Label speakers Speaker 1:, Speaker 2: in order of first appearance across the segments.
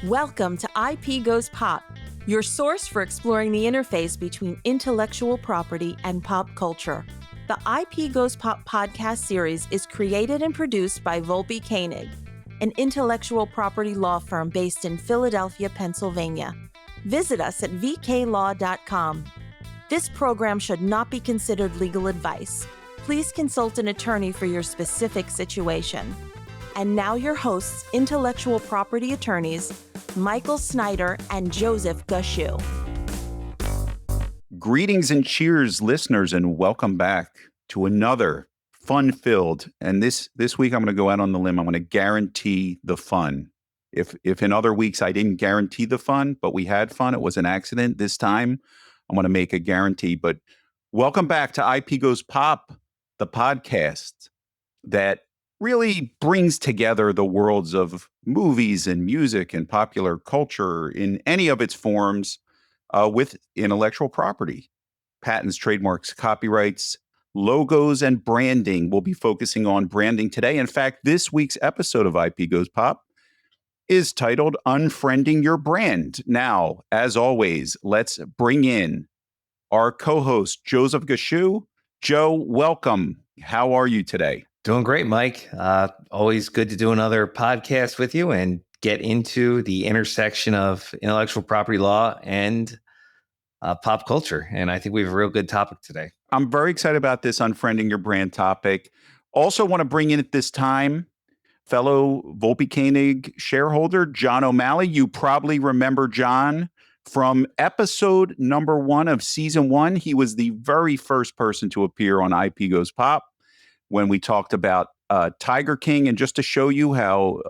Speaker 1: Welcome to IP Goes Pop, your source for exploring the interface between intellectual property and pop culture. The IP Goes Pop podcast series is created and produced by Volpe Koenig, an intellectual property law firm based in Philadelphia, Pennsylvania. Visit us at vklaw.com. This program should not be considered legal advice. Please consult an attorney for your specific situation. And now your hosts, intellectual property attorneys, Michael Snyder and Joseph Gushue.
Speaker 2: Greetings and cheers, listeners, and welcome back to another fun-filled. And this week, I'm going to go out on the limb. I'm going to guarantee the fun. If in other weeks I didn't guarantee the fun, but we had fun, it was an accident. This time, I'm going to make a guarantee. But welcome back to IP Goes Pop, the podcast that really brings together the worlds of movies and music and popular culture in any of its forms with intellectual property, patents, trademarks, copyrights, logos, and branding. We'll be focusing on branding today. In fact, this week's episode of IP Goes Pop is titled Unfriending Your Brand. Now, as always, let's bring in our co-host, Joseph Gushue. Joe, welcome. How are you today?
Speaker 3: Doing great, Mike. Always good to do another podcast with you and get into the intersection of intellectual property law and pop culture. And I think we have a real good topic today.
Speaker 2: I'm very excited about this Unfriending Your Brand topic. Also want to bring in at this time fellow Volpe Koenig shareholder, John O'Malley. You probably remember John from episode number 1 of season 1. He was the very first person to appear on IP Goes Pop when we talked about Tiger King. And just to show you how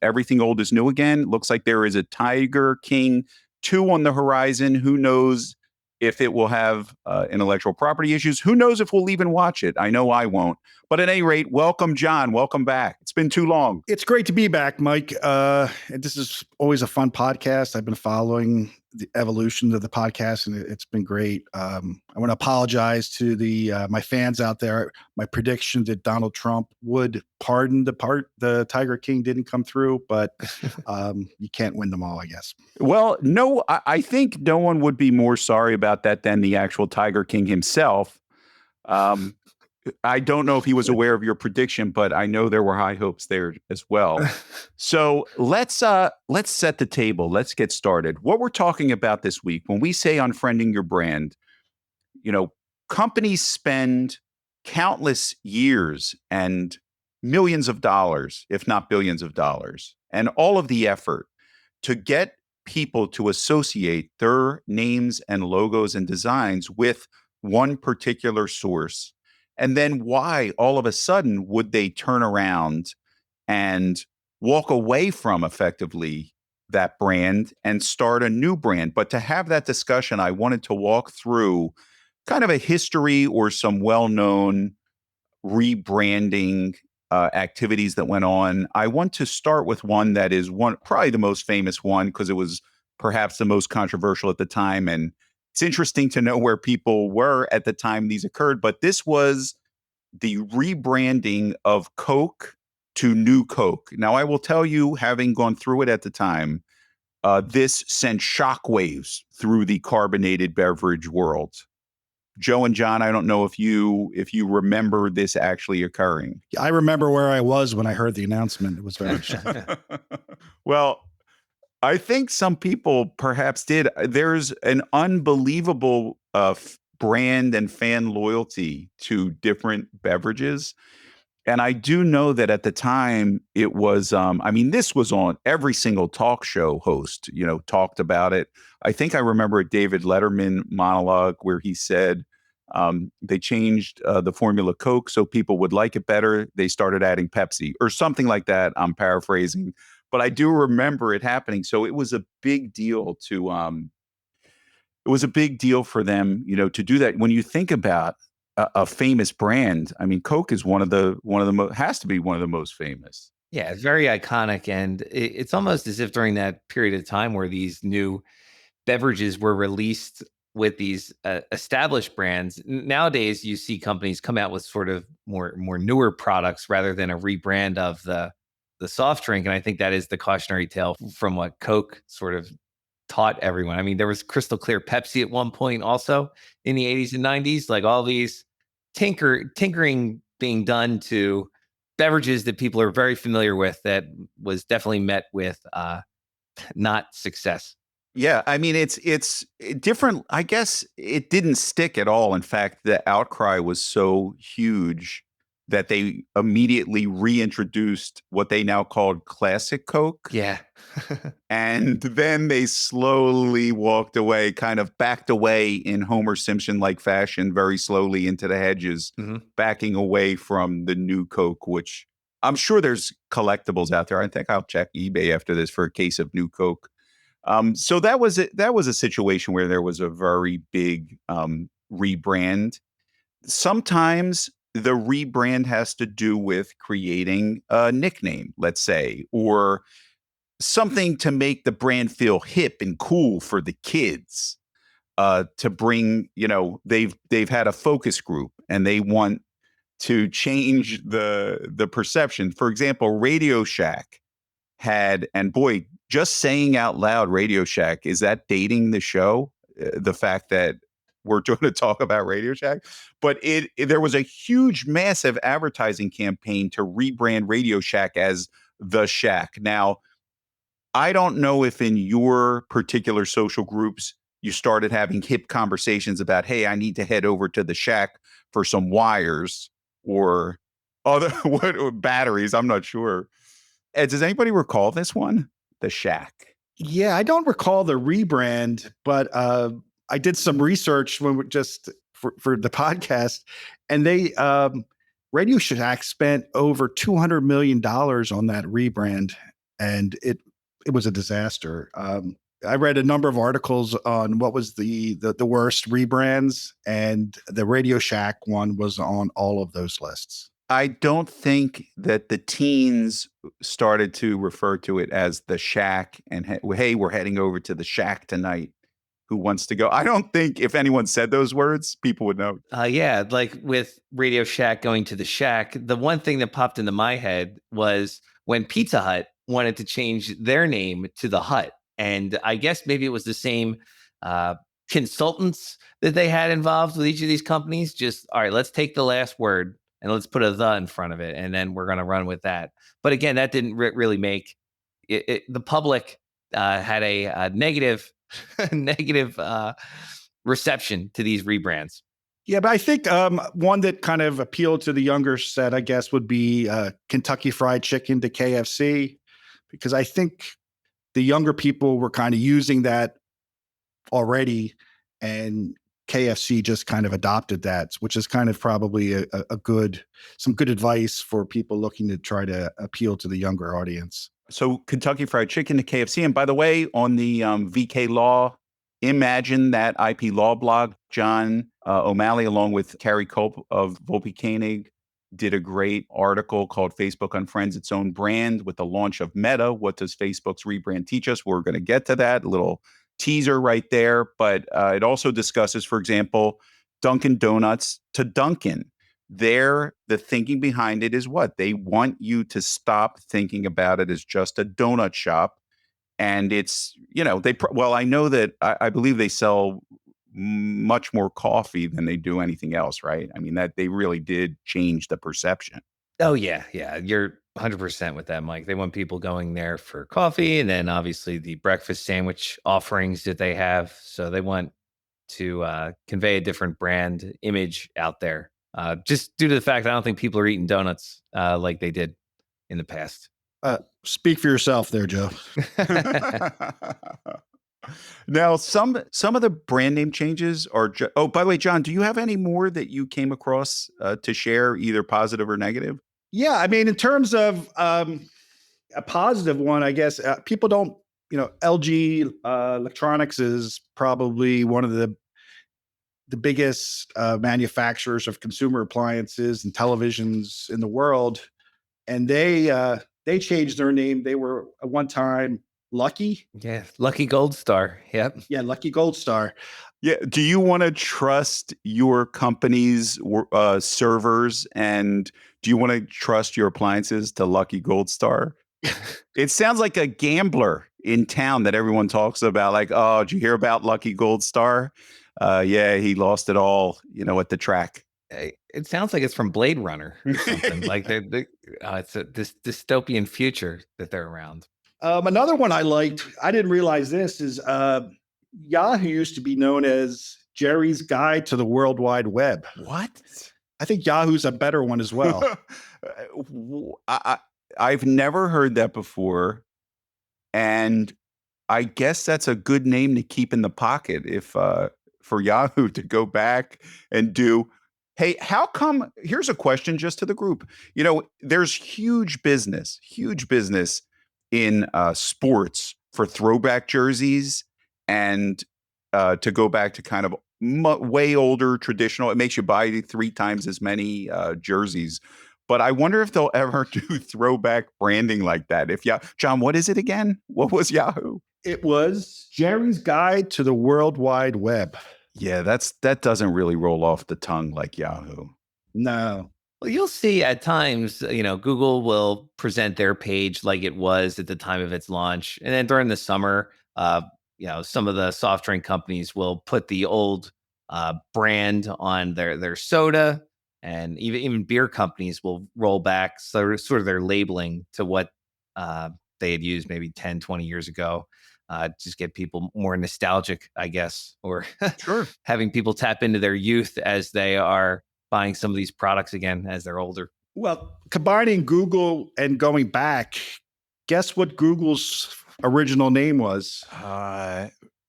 Speaker 2: everything old is new again, looks like there is a Tiger King 2 on the horizon. Who knows if it will have intellectual property issues? Who knows if we'll even watch it? I know I won't. But at any rate, welcome, John. Welcome back. It's been too long.
Speaker 4: It's great to be back, Mike. This is always a fun podcast. I've been following the evolution of the podcast, and it's been great. I want to apologize to my fans out there. My prediction that Donald Trump would pardon the Tiger King didn't come through, but you can't win them all, I guess.
Speaker 2: Well, no, I think no one would be more sorry about that than the actual Tiger King himself. I don't know if he was aware of your prediction, but I know there were high hopes there as well. So let's set the table. Let's get started. What we're talking about this week, when we say unfriending your brand, companies spend countless years and millions of dollars, if not billions of dollars, and all of the effort to get people to associate their names and logos and designs with one particular source. And then why all of a sudden would they turn around and walk away from effectively that brand and start a new brand? But to have that discussion, I wanted to walk through kind of a history or some well-known rebranding activities that went on. I want to start with one that is probably the most famous one because it was perhaps the most controversial at the time. And it's interesting to know where people were at the time these occurred, but this was the rebranding of Coke to New Coke. Now, I will tell you, having gone through it at the time, this sent shockwaves through the carbonated beverage world. Joe and John, I don't know if you remember this actually occurring.
Speaker 4: I remember where I was when I heard the announcement. It was very shocking.
Speaker 2: Well, I think some people perhaps did. There's an unbelievable brand and fan loyalty to different beverages. And I do know that at the time it was, this was on every single talk show host, talked about it. I think I remember a David Letterman monologue where he said they changed the formula Coke so people would like it better. They started adding Pepsi or something like that. I'm paraphrasing. But I do remember it happening. So it was a big deal for them, to do that. When you think about a famous brand, Coke is has to be one of the most famous.
Speaker 3: Yeah, it's very iconic. And it's almost as if during that period of time where these new beverages were released with these established brands, nowadays you see companies come out with sort of more newer products rather than a rebrand of the the soft drink. And I think that is the cautionary tale from what Coke sort of taught everyone. I mean, there was crystal clear Pepsi at one point also in the 80s and 90s, like all these tinkering being done to beverages that people are very familiar with that was definitely met with not success.
Speaker 2: Yeah, I mean it's different. I guess it didn't stick at all. In fact, the outcry was so huge that they immediately reintroduced what they now called Classic Coke.
Speaker 3: Yeah.
Speaker 2: And then they slowly walked away, kind of backed away in Homer Simpson-like fashion, very slowly into the hedges, backing away from the new Coke, which I'm sure there's collectibles out there. I think I'll check eBay after this for a case of new Coke. So that was it. That was a situation where there was a very big rebrand. Sometimes the rebrand has to do with creating a nickname, let's say, or something to make the brand feel hip and cool for the kids. To bring, they've had a focus group and they want to change the perception. For example, Radio Shack had, and boy, just saying out loud Radio Shack, is that dating the show? The fact that we're going to talk about Radio Shack, but there was a huge, massive advertising campaign to rebrand Radio Shack as the Shack. Now, I don't know if in your particular social groups you started having hip conversations about, hey, I need to head over to the Shack for some wires or other or batteries. I'm not sure. Ed, does anybody recall this one? The Shack.
Speaker 4: Yeah, I don't recall the rebrand, but I did some research when we just for the podcast, and they Radio Shack spent over $200 million on that rebrand, and it was a disaster. I read a number of articles on what was the worst rebrands, and the Radio Shack one was on all of those lists.
Speaker 2: I don't think that the teens started to refer to it as the Shack and, hey, we're heading over to the Shack tonight. Who wants to go? I don't think if anyone said those words, people would know.
Speaker 3: Yeah, like with Radio Shack going to the Shack, the one thing that popped into my head was when Pizza Hut wanted to change their name to the Hut. And I guess maybe it was the same consultants that they had involved with each of these companies. Just, all right, let's take the last word and let's put a the in front of it. And then we're going to run with that. But again, that didn't really make it. The public had a negative reception to these rebrands.
Speaker 4: Yeah, but I think one that kind of appealed to the younger set, I guess, would be Kentucky Fried Chicken to KFC, because I think the younger people were kind of using that already, and KFC just kind of adopted that, which is kind of probably some good advice for people looking to try to appeal to the younger audience.
Speaker 2: So Kentucky Fried Chicken to KFC. And by the way, on the VK Law, Imagine That IP Law blog, John O'Malley, along with Carrie Culp of Volpe Koenig, did a great article called Facebook Unfriends Its Own Brand with the launch of Meta. What does Facebook's rebrand teach us? We're going to get to that. A little teaser right there. But it also discusses, for example, Dunkin' Donuts to Dunkin'. The thinking behind it is what? They want you to stop thinking about it as just a donut shop. And it's, I know that I believe they sell much more coffee than they do anything else, right? I mean, that they really did change the perception.
Speaker 3: Oh, yeah. Yeah. You're 100% with that, Mike. They want people going there for coffee and then obviously the breakfast sandwich offerings that they have. So they want to convey a different brand image out there. Just due to the fact I don't think people are eating donuts like they did in the past.
Speaker 4: Speak for yourself there, Joe.
Speaker 2: Now, some of the brand name changes are. By the way, John, do you have any more that you came across to share, either positive or negative?
Speaker 4: Yeah, I mean, in terms of a positive one, I guess people don't. LG Electronics is probably one of the biggest manufacturers of consumer appliances and televisions in the world, and they changed their name. They were at one time Lucky.
Speaker 3: Yeah, Lucky Gold Star. Yep.
Speaker 4: Yeah, Lucky Gold Star.
Speaker 2: Yeah. Do you want to trust your company's servers, and do you want to trust your appliances to Lucky Gold Star? It sounds like a gambler in town that everyone talks about. Like, oh, did you hear about Lucky Gold Star? Yeah, he lost it all, at the track.
Speaker 3: It sounds like it's from Blade Runner or something. Like it's this dystopian future that they're around.
Speaker 4: Another one I liked, I didn't realize this, is Yahoo used to be known as Jerry's Guide to the World Wide Web.
Speaker 2: What?
Speaker 4: I think Yahoo's a better one as well.
Speaker 2: I've never heard that before. And I guess that's a good name to keep in the pocket if for Yahoo to go back and do. Hey, how come? Here's a question just to the group. There's huge business in sports for throwback jerseys and to go back to kind of way older traditional. It makes you buy 3 times as many jerseys. But I wonder if they'll ever do throwback branding like that. John, what is it again? What was Yahoo?
Speaker 4: It was Jerry's Guide to the World Wide Web.
Speaker 2: Yeah, that doesn't really roll off the tongue like Yahoo.
Speaker 4: No.
Speaker 3: Well, you'll see at times, Google will present their page like it was at the time of its launch. And then during the summer, some of the soft drink companies will put the old brand on their soda. And even beer companies will roll back sort of their labeling to what they had used maybe 10, 20 years ago. Just get people more nostalgic, I guess, or
Speaker 2: Sure.
Speaker 3: having people tap into their youth as they are buying some of these products again as they're older.
Speaker 4: Well, combining Google and going back, guess what Google's original name was?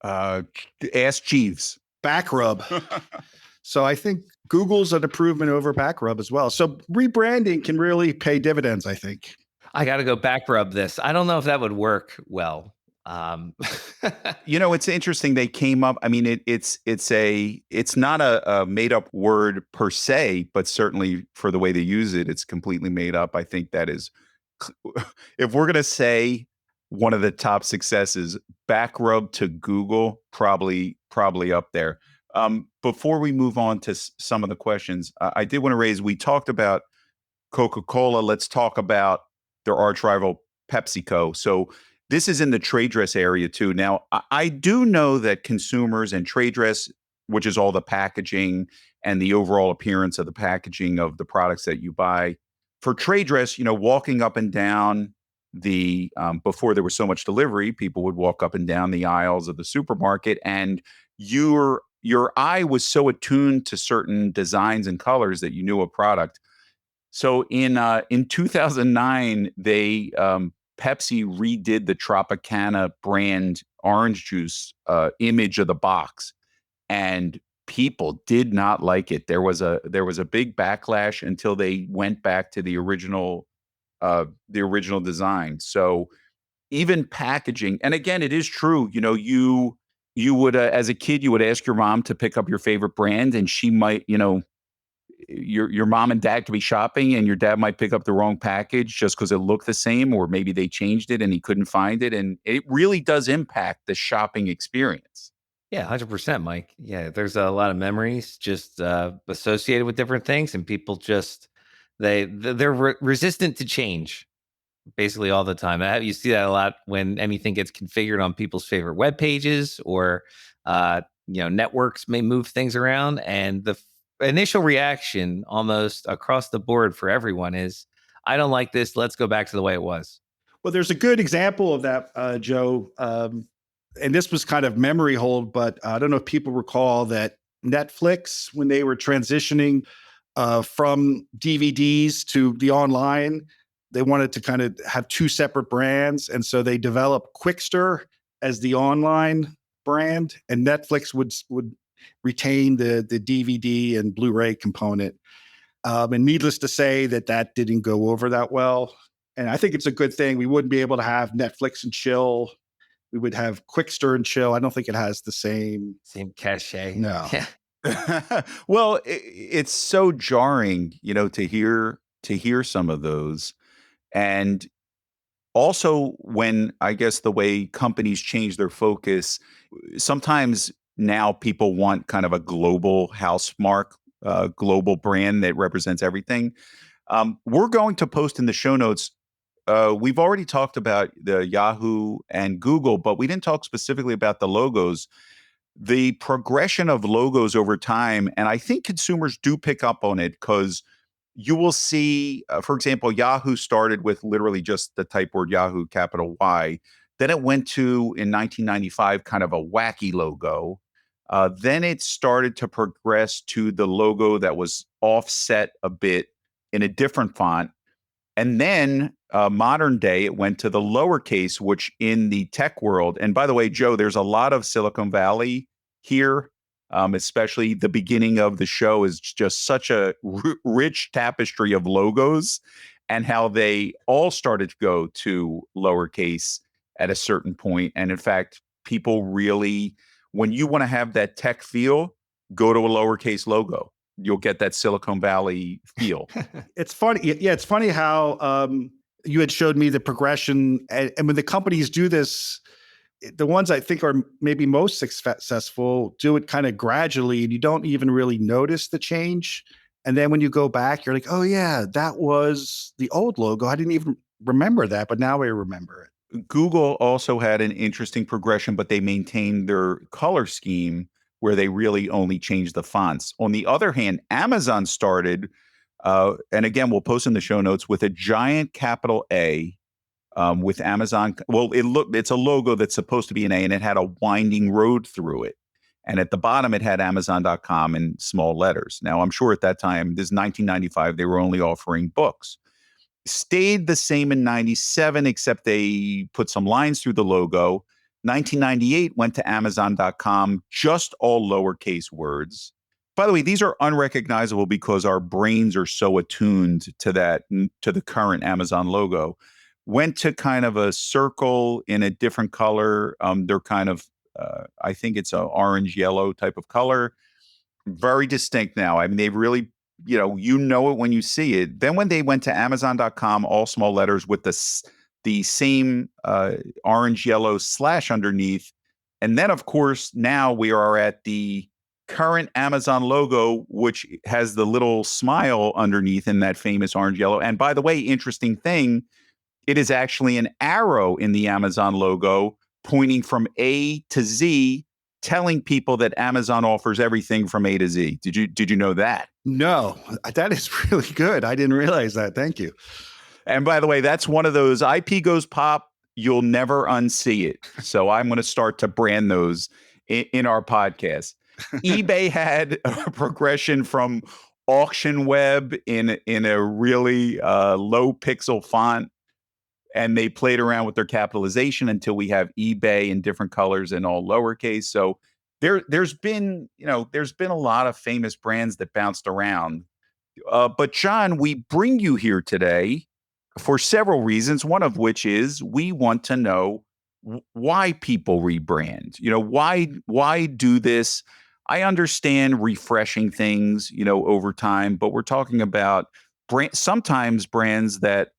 Speaker 2: Ask Jeeves.
Speaker 4: Backrub. So I think Google's an improvement over Backrub as well. So rebranding can really pay dividends, I think.
Speaker 3: I got to go backrub this. I don't know if that would work well.
Speaker 2: It's interesting. They came up. I mean, it's not a made up word per se, but certainly for the way they use it, it's completely made up. I think that is, if we're gonna say one of the top successes, backrub to Google, probably up there. Before we move on to some of the questions, I did want to raise. We talked about Coca-Cola. Let's talk about their arch rival PepsiCo. So this is in the trade dress area too. Now, I do know that consumers and trade dress, which is all the packaging and the overall appearance of the packaging of the products that you buy, for trade dress, walking up and down the before there was so much delivery, people would walk up and down the aisles of the supermarket, and your eye was so attuned to certain designs and colors that you knew a product. So in 2009, they Pepsi redid the Tropicana brand orange juice image of the box, and people did not like it. There was a big backlash until they went back to the original design. So even packaging, and again, it is true. You would as a kid, you would ask your mom to pick up your favorite brand, and she might, your mom and dad could be shopping and your dad might pick up the wrong package just because it looked the same, or maybe they changed it and he couldn't find it. And it really does impact the shopping experience.
Speaker 3: Yeah, 100%, Mike. Yeah, there's a lot of memories just associated with different things, and people just they're resistant to change basically all the time. You see that a lot when anything gets configured on people's favorite web pages, or networks may move things around, and the initial reaction almost across the board for everyone is, I don't like this. Let's go back to the way it was.
Speaker 4: Well, there's a good example of that, Joe. And this was kind of memory hold, but I don't know if people recall that Netflix, when they were transitioning from DVDs to the online, they wanted to kind of have 2 separate brands. And so they developed Quickster as the online brand, and Netflix would retain the DVD and Blu-ray component. And needless to say that didn't go over that well. And I think it's a good thing. We wouldn't be able to have Netflix and chill. We would have Quickster and chill. I don't think it has the same
Speaker 3: cachet.
Speaker 4: No.
Speaker 3: Yeah.
Speaker 2: Well, it's so jarring, to hear some of those. And also when, I guess, the way companies change their focus, sometimes now people want kind of a global house mark, global brand that represents everything. We're going to post in the show notes we've already talked about the Yahoo and Google, but we didn't talk specifically about the logos. The progression of logos over time, and I think consumers do pick up on it because you will see, for example, Yahoo started with literally just the type word Yahoo, capital Y. Then it went to, in 1995, kind of a wacky logo. Then it started to progress to the logo that was offset a bit in a different font. And then modern day, it went to the lowercase, which in the tech world, and by the way, Joe, there's a lot of Silicon Valley here, especially the beginning of the show is just such a rich tapestry of logos and how they all started to go to lowercase at a certain point. And in fact, people really, when you want to have that tech feel, go to a lowercase logo. You'll get that Silicon Valley feel.
Speaker 4: It's funny. Yeah, it's funny how you had showed me the progression. And when the companies do this, the ones I think are maybe most successful do it kind of gradually and you don't even really notice the change. And then when you go back, you're like, oh yeah, that was the old logo. I didn't even remember that, but now I remember it.
Speaker 2: Google also had an interesting progression, but they maintained their color scheme where they really only changed the fonts. On the other hand, Amazon started, and again, we'll post in the show notes with a giant capital A with Amazon. Well, it's a logo that's supposed to be an A, and it had a winding road through it. And at the bottom, it had Amazon.com in small letters. Now, I'm sure at that time, this is 1995, they were only offering books. Stayed the same in 97, except they put some lines through the logo. 1998 went to Amazon.com, just all lowercase words. By the way, these are unrecognizable because our brains are so attuned to that, to the current Amazon logo. Went to kind of a circle in a different color. They're kind of, I think it's an orange yellow type of color. Very distinct now. I mean, they've really, you know it when you see it. Then when they went to Amazon.com, all small letters with the same orange yellow slash underneath. And then, of course, now we are at the current Amazon logo, which has the little smile underneath in that famous orange yellow. And by the way, interesting thing, it is actually an arrow in the Amazon logo pointing from A to Z, telling people that Amazon offers everything from A to Z. Did you know that?
Speaker 4: No, that is really good. I didn't realize that. Thank you.
Speaker 2: And by the way, that's one of those IP goes pop, you'll never unsee it. So I'm going to start to brand those in our podcast. eBay had a progression from auction web in a really low pixel font. And they played around with their capitalization until we have eBay in different colors and all lowercase. So there's been a lot of famous brands that bounced around. But John, we bring you here today for several reasons. One of which is we want to know why people rebrand. Why do this? I understand refreshing things, over time, but we're talking about sometimes brands that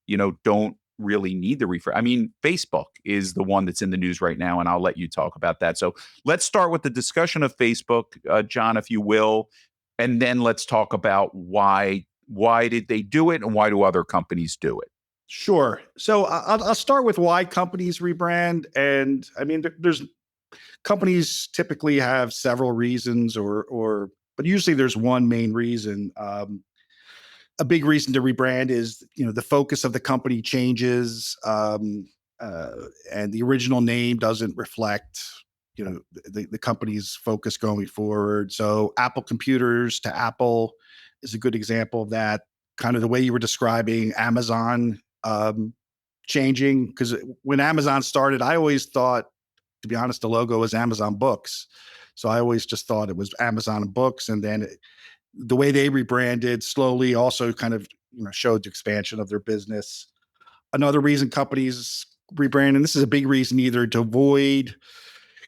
Speaker 2: don't really need the refresh. I mean, Facebook is the one that's in the news right now, and I'll let you talk about that. So let's start with the discussion of Facebook, John, if you will, and then let's talk about why did they do it and why do other companies do it?
Speaker 4: Sure. So I'll start with why companies rebrand. And I mean, there's companies typically have several reasons but usually there's one main reason. A big reason to rebrand is, the focus of the company changes, and the original name doesn't reflect, the company's focus going forward. So Apple computers to Apple is a good example of that. Kind of the way you were describing Amazon changing, because when Amazon started, I always thought, to be honest, the logo was Amazon Books. So I always just thought it was Amazon Books, and then the way they rebranded slowly also kind of showed the expansion of their business. Another reason companies rebrand, and this is a big reason, either to avoid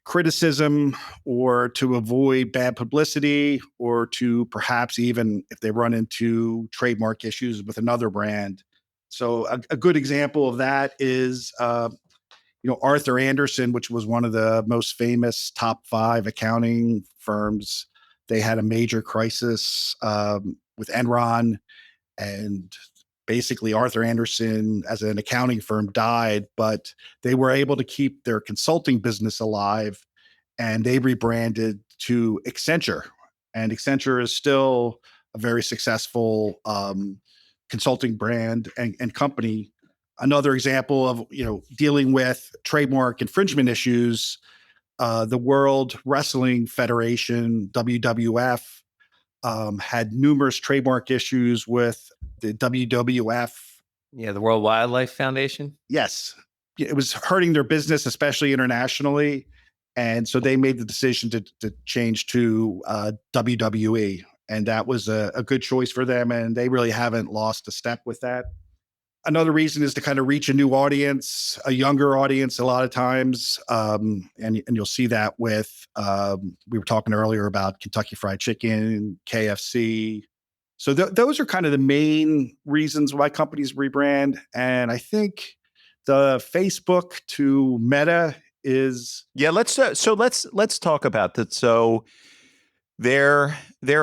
Speaker 4: criticism or to avoid bad publicity, or to perhaps even if they run into trademark issues with another brand. So a good example of that is Arthur Andersen, which was one of the most famous top 5 accounting firms. They had a major crisis with Enron, and basically Arthur Andersen as an accounting firm died, but they were able to keep their consulting business alive, and they rebranded to Accenture. And Accenture is still a very successful consulting brand and company. Another example of dealing with trademark infringement issues, the World Wrestling Federation, WWF, had numerous trademark issues with the WWF.
Speaker 3: Yeah, the World Wildlife Foundation.
Speaker 4: Yes, it was hurting their business, especially internationally. And so they made the decision to change to WWE. And that was a good choice for them. And they really haven't lost a step with that. Another reason is to kind of reach a new audience, a younger audience a lot of times. And you'll see that with, we were talking earlier about Kentucky Fried Chicken, KFC. So those are kind of the main reasons why companies rebrand. And I think the Facebook to Meta is.
Speaker 2: Yeah, let's talk about that. So there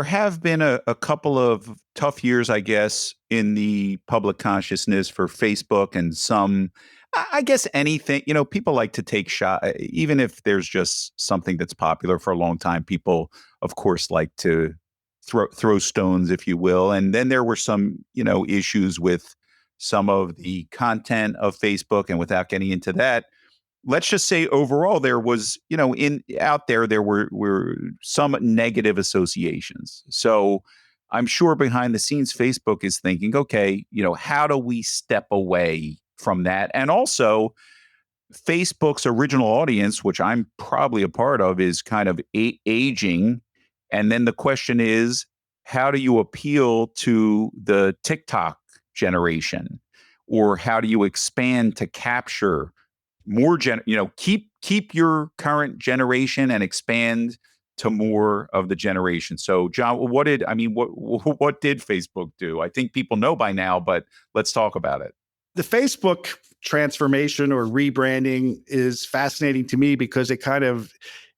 Speaker 2: have been a couple of tough years, I guess, in the public consciousness for Facebook, and some, I guess, anything. People like to take shot, even if there's just something that's popular for a long time. People, of course, like to throw stones, if you will. And then there were some, issues with some of the content of Facebook, and without getting into that, let's just say overall there was, there were some negative associations. So I'm sure behind the scenes, Facebook is thinking, okay, how do we step away from that? And also, Facebook's original audience, which I'm probably a part of, is kind of aging. And then the question is, how do you appeal to the TikTok generation? Or how do you expand to capture more keep your current generation and expand to more of the generation? So, John, what did Facebook do? I think people know by now, but let's talk about it.
Speaker 4: The Facebook transformation or rebranding is fascinating to me because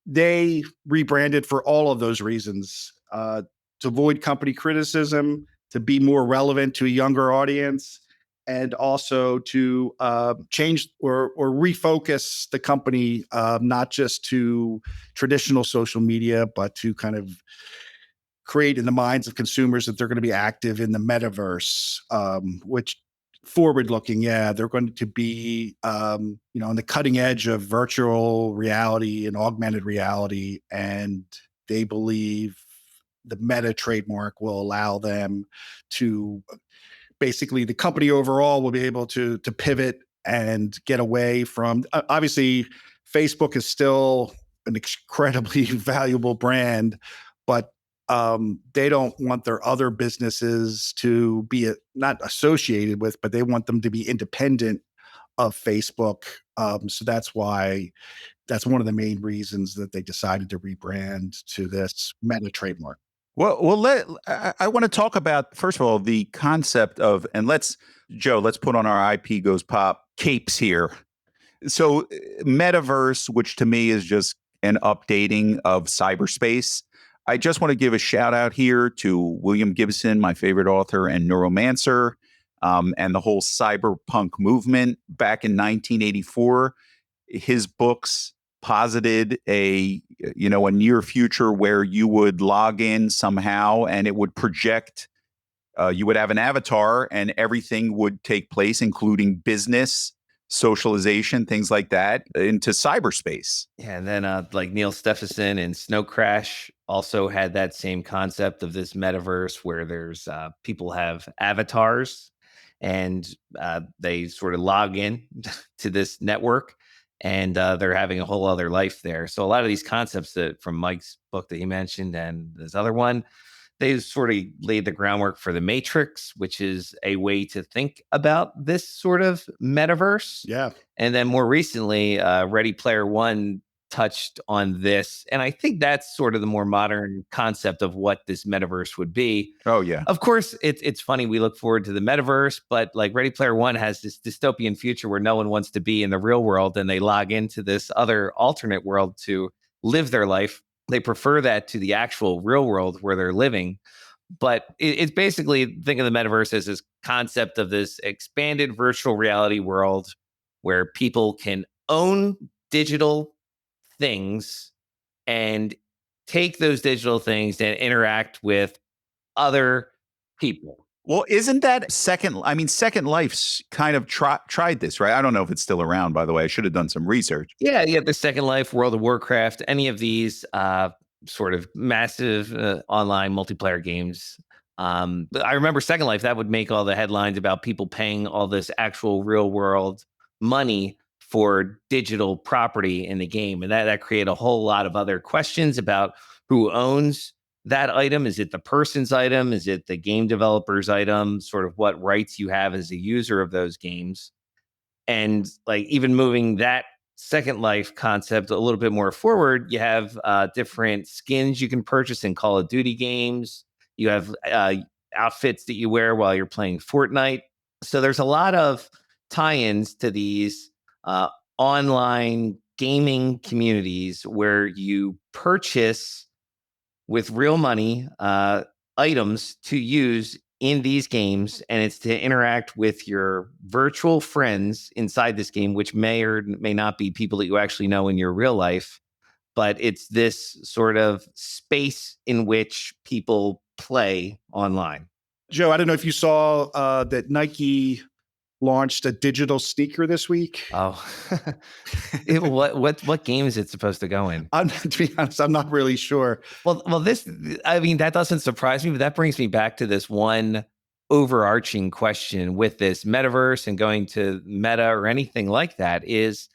Speaker 4: they rebranded for all of those reasons, to avoid company criticism, to be more relevant to a younger audience, and also to change or refocus the company, not just to traditional social media, but to kind of create in the minds of consumers that they're going to be active in the metaverse, which forward looking, they're going to be, on the cutting edge of virtual reality and augmented reality. And they believe the Meta trademark will allow them to, basically the company overall will be able to pivot and get away from, obviously Facebook is still an incredibly valuable brand, but they don't want their other businesses to be not associated with, but they want them to be independent of Facebook. So that's one of the main reasons that they decided to rebrand to this Meta trademark.
Speaker 2: I want to talk about, first of all, the concept of, and let's put on our IP Goes Pop capes here. So metaverse, which to me is just an updating of cyberspace. I just want to give a shout out here to William Gibson, my favorite author and neuromancer, and the whole cyberpunk movement back in 1984. His books posited a near future where you would log in somehow and it would project, you would have an avatar and everything would take place, including business, socialization, things like that, into cyberspace.
Speaker 3: Yeah, and then like Neil Stephenson and Snow Crash also had that same concept of this metaverse where there's people have avatars and they sort of log in to this network and they're having a whole other life there. So a lot of these concepts that from Mike's book that he mentioned and this other one, they sort of laid the groundwork for the Matrix, which is a way to think about this sort of metaverse.
Speaker 4: Yeah.
Speaker 3: And then more recently, Ready Player One touched on this. And I think that's sort of the more modern concept of what this metaverse would be.
Speaker 2: Oh, yeah.
Speaker 3: Of course, it's funny. We look forward to the metaverse, but like Ready Player One has this dystopian future where no one wants to be in the real world and they log into this other alternate world to live their life. They prefer that to the actual real world where they're living. But it's basically, think of the metaverse as this concept of this expanded virtual reality world where people can own digital things and take those digital things and interact with other people.
Speaker 2: Well, isn't that Second Life's kind of tried this, right? I don't know if it's still around, by the way. I should have done some research.
Speaker 3: Yeah, the Second Life, World of Warcraft, any of these sort of massive online multiplayer games. I remember Second Life, that would make all the headlines about people paying all this actual real world money for digital property in the game. And that created a whole lot of other questions about who owns that item. Is it the person's item? Is it the game developer's item? Sort of what rights you have as a user of those games. And like even moving that Second Life concept a little bit more forward, you have different skins you can purchase in Call of Duty games. You have outfits that you wear while you're playing Fortnite. So there's a lot of tie-ins to these online gaming communities where you purchase with real money items to use in these games, and it's to interact with your virtual friends inside this game, which may or may not be people that you actually know in your real life. But it's this sort of space in which people play online.
Speaker 4: Joe, I don't know if you saw that Nike launched a digital sneaker this week.
Speaker 3: Oh, what game is it supposed to go in?
Speaker 4: To be honest, I'm not really sure.
Speaker 3: Well, that doesn't surprise me, but that brings me back to this one overarching question with this metaverse and going to Meta or anything like that is,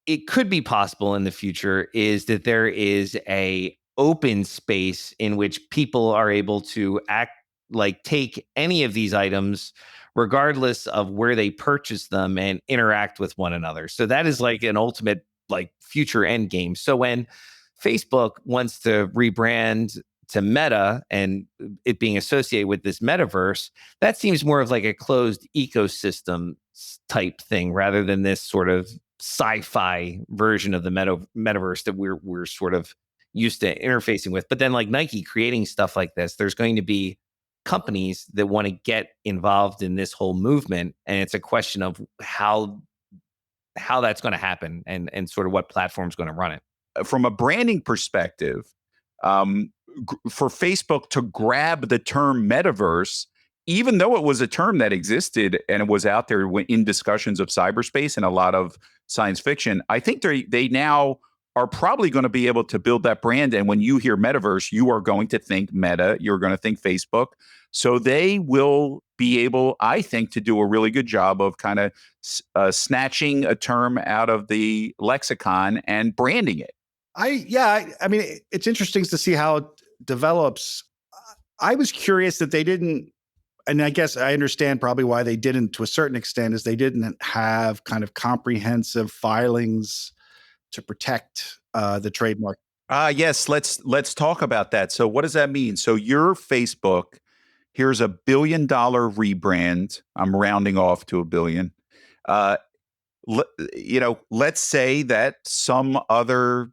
Speaker 3: it could be possible in the future is that there is a open space in which people are able to take any of these items regardless of where they purchase them and interact with one another. So that is like an ultimate future end game. So when Facebook wants to rebrand to Meta and it being associated with this metaverse, that seems more of like a closed ecosystem type thing rather than this sort of sci-fi version of the metaverse that we're sort of used to interfacing with. But then like Nike creating stuff like this, there's going to be companies that want to get involved in this whole movement. And it's a question of how that's going to happen and sort of what platform's going to run it.
Speaker 2: From a branding perspective, for Facebook to grab the term metaverse, even though it was a term that existed and it was out there in discussions of cyberspace and a lot of science fiction, I think they now are probably going to be able to build that brand. And when you hear metaverse, you are going to think Meta, you're going to think Facebook. So they will be able, I think, to do a really good job of kind of snatching a term out of the lexicon and branding it.
Speaker 4: I mean, it's interesting to see how it develops. I was curious that they didn't, and I guess I understand probably why they didn't to a certain extent, is they didn't have kind of comprehensive filings to protect the trademark.
Speaker 2: Yes, let's talk about that. So what does that mean? So your Facebook, here's $1 billion rebrand. I'm rounding off to $1 billion. Let's say that some other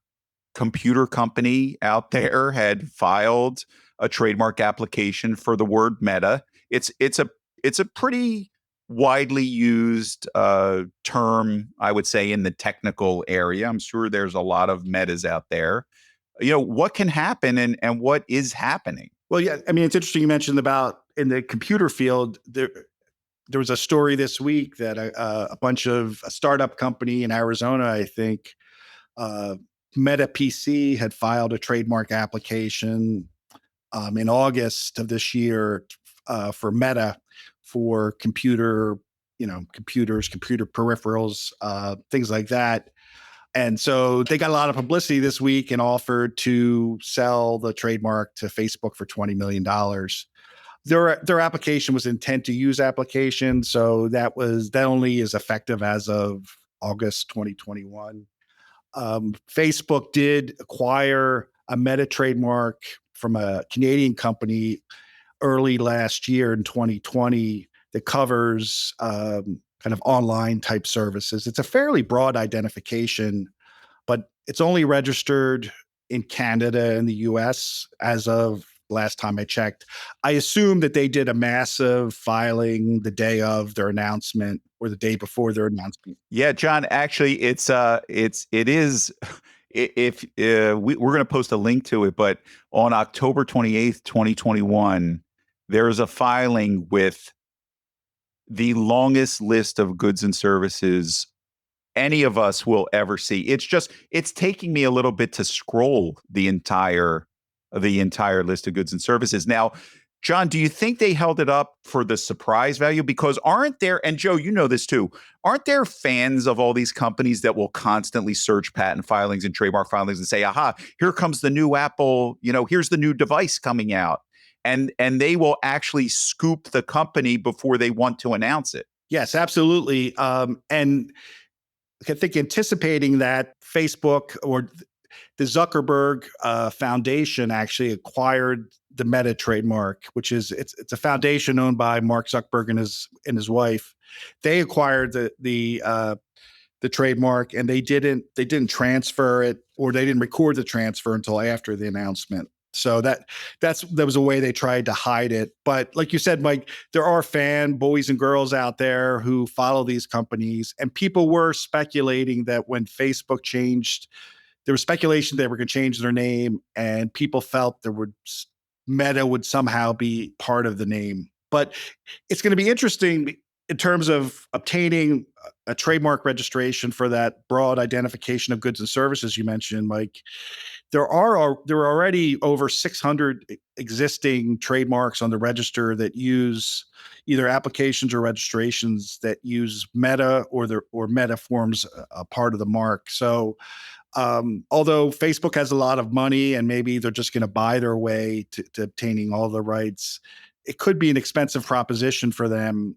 Speaker 2: computer company out there had filed a trademark application for the word Meta. It's a pretty widely used term, I would say, in the technical area. I'm sure there's a lot of metas out there. What can happen and what is happening?
Speaker 4: Well, yeah, I mean, it's interesting you mentioned about in the computer field, there was a story this week that a startup company in Arizona, I think, Meta PC had filed a trademark application in August of this year for Meta for computers, computer peripherals, things like that. And so they got a lot of publicity this week and offered to sell the trademark to Facebook for $20 million. Their application was intent to use application. So that only is effective as of August 2021. Facebook did acquire a Meta trademark from a Canadian company early last year in 2020 that covers kind of online type services. It's a fairly broad identification, but it's only registered in Canada and the US as of last time I checked. I assume that they did a massive filing the day of their announcement or the day before their announcement.
Speaker 2: Yeah, John, actually it is if we're going to post a link to it, but on October 28th, 2021, there's a filing with the longest list of goods and services any of us will ever see. It's taking me a little bit to scroll the entire list of goods and services. Now, John, do you think they held it up for the surprise value? Because aren't there, and Joe, you know this too, aren't there fans of all these companies that will constantly search patent filings and trademark filings and say, aha, here comes the new Apple, here's the new device coming out. And they will actually scoop the company before they want to announce it.
Speaker 4: Yes, absolutely. And I think anticipating that Facebook or the Zuckerberg Foundation actually acquired the Meta trademark, which is it's a foundation owned by Mark Zuckerberg and his wife. They acquired the trademark, and they didn't transfer it, or they didn't record the transfer until after the announcement. So that was a way they tried to hide it. But like you said, Mike, there are fan boys and girls out there who follow these companies, and people were speculating that when Facebook changed, there was speculation they were going to change their name, and people felt Meta would somehow be part of the name. But it's going to be interesting in terms of obtaining a trademark registration for that broad identification of goods and services you mentioned, Mike. There are already over 600 existing trademarks on the register that use either applications or registrations that use Meta or Meta forms a part of the mark. So although Facebook has a lot of money and maybe they're just going to buy their way to obtaining all the rights, it could be an expensive proposition for them.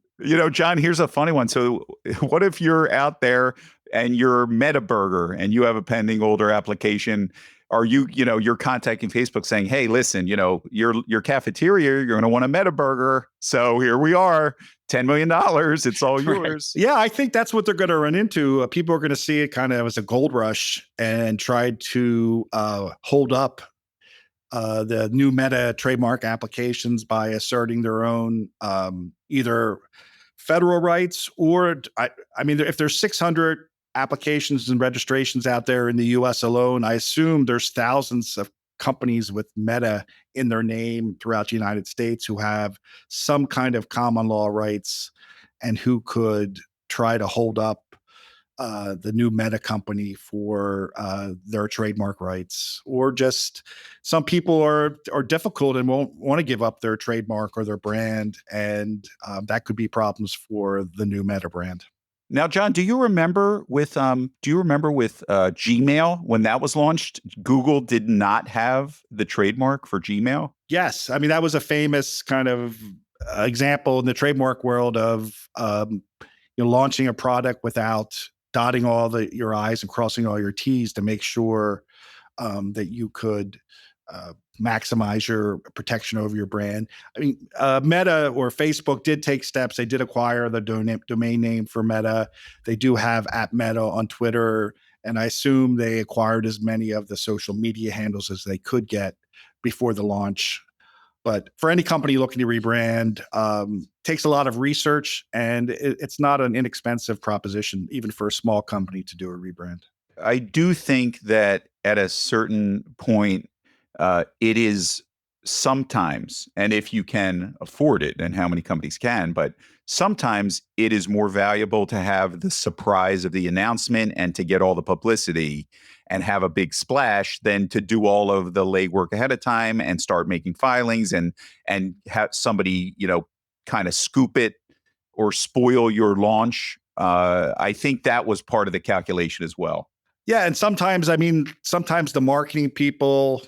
Speaker 2: John, here's a funny one. So what if you're out there and you're Meta Burger and you have a pending older application? Are you're contacting Facebook saying, hey, listen, your cafeteria, you're going to want a Meta Burger. So here we are, $10 million. It's all yours.
Speaker 4: Right. Yeah, I think that's what they're going to run into. People are going to see it kind of as a gold rush and try to hold up the new Meta trademark applications by asserting their own either federal rights or, if there's 600 applications and registrations out there in the US alone, I assume there's thousands of companies with Meta in their name throughout the United States who have some kind of common law rights and who could try to hold up the new Meta company for their trademark rights. Or just some people are difficult and won't want to give up their trademark or their brand, and that could be problems for the new Meta brand.
Speaker 2: Now, John, do you remember with Gmail when that was launched? Google did not have the trademark for Gmail.
Speaker 4: Yes, that was a famous kind of example in the trademark world of launching a product without dotting all your I's and crossing all your T's to make sure that you could maximize your protection over your brand. Meta or Facebook did take steps. They did acquire the domain name for Meta. They do have @Meta on Twitter, and I assume they acquired as many of the social media handles as they could get before the launch. But for any company looking to rebrand, takes a lot of research, and it's not an inexpensive proposition, even for a small company to do a rebrand.
Speaker 2: I do think that at a certain point, it is sometimes, and if you can afford it, and how many companies can, but sometimes it is more valuable to have the surprise of the announcement and to get all the publicity and have a big splash than to do all of the legwork ahead of time and start making filings and have somebody, kind of scoop it or spoil your launch. I think that was part of the calculation as well.
Speaker 4: Yeah, and sometimes the marketing people,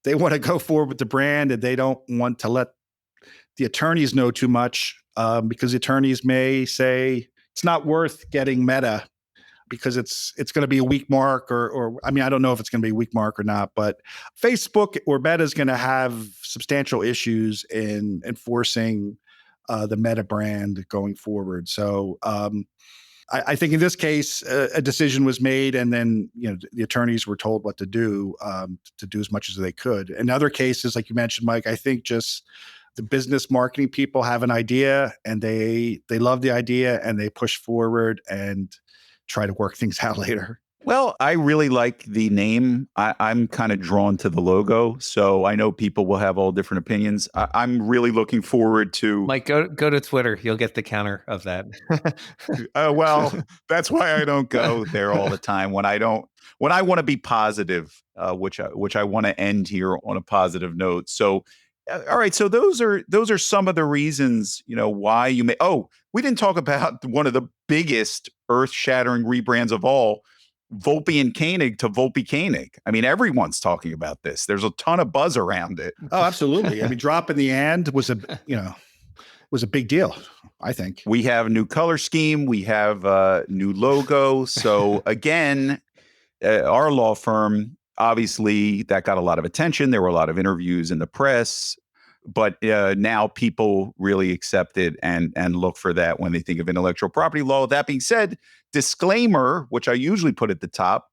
Speaker 4: they want to go forward with the brand and they don't want to let the attorneys know too much because the attorneys may say it's not worth getting Meta because it's going to be a weak mark or I don't know if it's going to be a weak mark or not, but Facebook or Meta is going to have substantial issues in enforcing the Meta brand going forward. So I think in this case, a decision was made, and then the attorneys were told what to do as much as they could. In other cases, like you mentioned, Mike, I think just the business marketing people have an idea, and they love the idea, and they push forward and try to work things out later.
Speaker 2: Well, I really like the name. I'm kind of drawn to the logo, so I know people will have all different opinions. I'm really looking forward to.
Speaker 3: Mike, go to Twitter. You'll get the counter of that.
Speaker 2: Well, that's why I don't go there all the time. When I want to be positive, which I want to end here on a positive note. So, all right. So those are some of the reasons why you may. Oh, we didn't talk about one of the biggest earth-shattering rebrands of all. Volpe and Koenig to Volpe Koenig. I mean, everyone's talking about this. There's a ton of buzz around it.
Speaker 4: Oh, absolutely. I mean, dropping the and was a big deal, I think.
Speaker 2: We have a new color scheme. We have a new logo. So again, our law firm, obviously that got a lot of attention. There were a lot of interviews in the press, but now people really accept it and look for that when they think of intellectual property law. That being said, disclaimer, which I usually put at the top,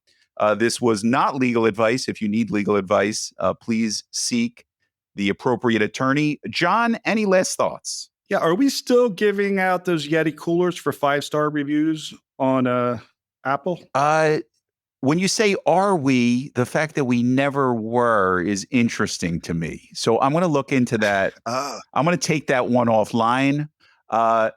Speaker 2: this was not legal advice. If you need legal advice, please seek the appropriate attorney. John, any last thoughts?
Speaker 4: Yeah, are we still giving out those Yeti coolers for 5-star reviews on Apple?
Speaker 2: When you say are we, the fact that we never were is interesting to me. So I'm going to look into that. I'm going to take that one offline.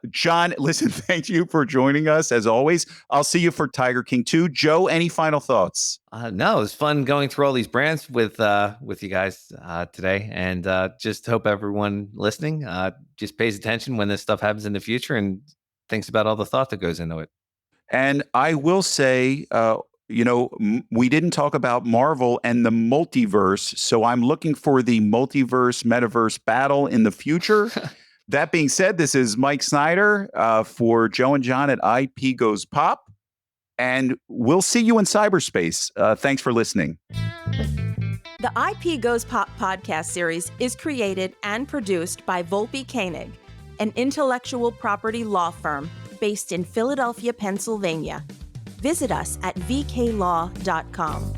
Speaker 2: John, listen, thank you for joining us as always. I'll see you for Tiger King 2. Joe, any final thoughts?
Speaker 3: No, it was fun going through all these brands with you guys today, and just hope everyone listening just pays attention when this stuff happens in the future and thinks about all the thought that goes into it.
Speaker 2: And I will say, we didn't talk about Marvel and the multiverse, so I'm looking for the multiverse metaverse battle in the future. That being said, this is Mike Snyder for Joe and John at IP Goes Pop, and we'll see you in cyberspace. Thanks for listening.
Speaker 1: The IP Goes Pop podcast series is created and produced by Volpe Koenig, an intellectual property law firm based in Philadelphia, Pennsylvania. Visit us at vklaw.com.